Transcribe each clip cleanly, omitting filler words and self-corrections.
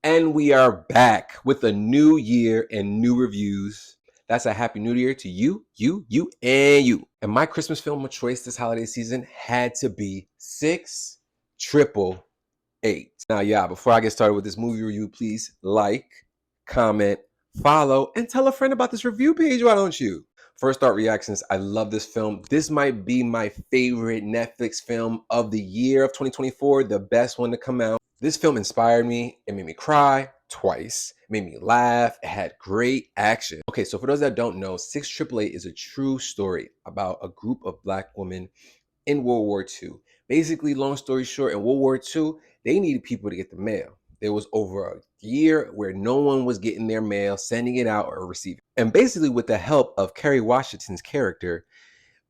And we are back with a new year and new reviews. That's a happy new year to you, and you. And my Christmas film of choice this holiday season had to be 688. Now, yeah, before I get started with this movie review, please like, comment, follow, and tell a friend about this review page, why don't you? First thought reactions. I love this film. This might be my favorite Netflix film of the year of 2024, the best one to come out. This film inspired me. It made me cry twice. It made me laugh. It had great action. Okay, so for those that don't know, 6888 is a true story about a group of Black women in World War II. Basically, long story short, in World War II, they needed people to get the mail. There was over a year where no one was getting their mail, sending it out, or receiving it. And basically, with the help of Kerry Washington's character,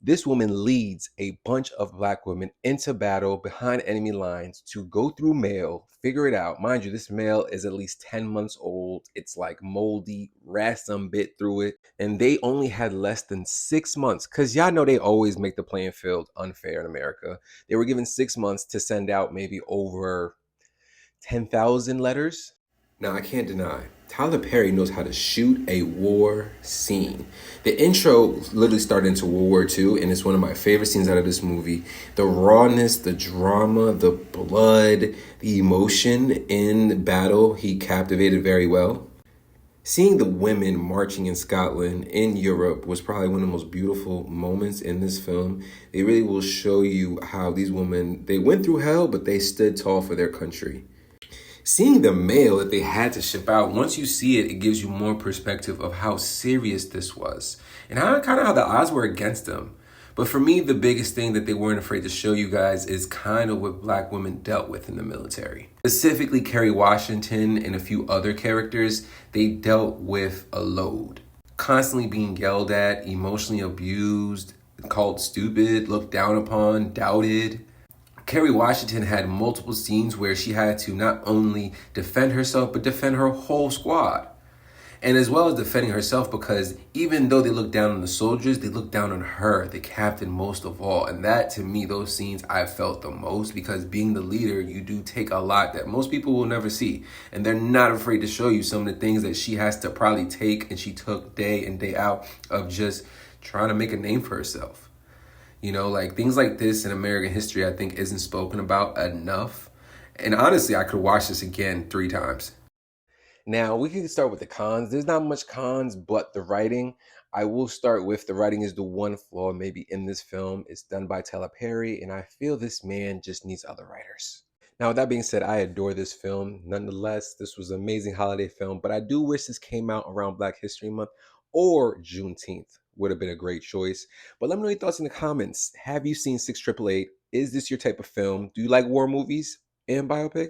this woman leads a bunch of Black women into battle behind enemy lines to go through mail, figure it out. Mind you, this mail is at least 10 months old. It's like moldy, rats some bit through it. And they only had less than 6 months, because y'all know they always make the playing field unfair in America. They were given 6 months to send out maybe over 10,000 letters. Now, I can't deny, Tyler Perry knows how to shoot a war scene. The intro literally started into World War II, and it's one of my favorite scenes out of this movie. The rawness, the drama, the blood, the emotion in battle, he captivated very well. Seeing the women marching in Scotland, in Europe, was probably one of the most beautiful moments in this film. They really will show you how these women, they went through hell, but they stood tall for their country. Seeing the mail that they had to ship out, once you see it, it gives you more perspective of how serious this was and how the odds were against them. But for me, the biggest thing that they weren't afraid to show you guys is kind of what Black women dealt with in the military. Specifically, Kerry Washington and a few other characters, they dealt with a load. Constantly being yelled at, emotionally abused, called stupid, looked down upon, doubted. Kerry Washington had multiple scenes where she had to not only defend herself, but defend her whole squad. And as well as defending herself, because even though they looked down on the soldiers, they looked down on her, the captain, most of all. And that, to me, those scenes I felt the most, because being the leader, you do take a lot that most people will never see. And they're not afraid to show you some of the things that she has to probably take, and she took day in, day out, of just trying to make a name for herself. You know, like things like this in American history, I think isn't spoken about enough. And honestly, I could watch this again 3 times. Now, we can start with the cons. There's not much cons, but the writing. I will start with the writing is the one flaw maybe in this film. It's done by Tyler Perry, and I feel this man just needs other writers. Now, with that being said, I adore this film. Nonetheless, this was an amazing holiday film, but I do wish this came out around Black History Month or Juneteenth. Would have been a great choice. But let me know your thoughts in the comments. Have you seen 6888? Is this your type of film? Do you like war movies and biopics?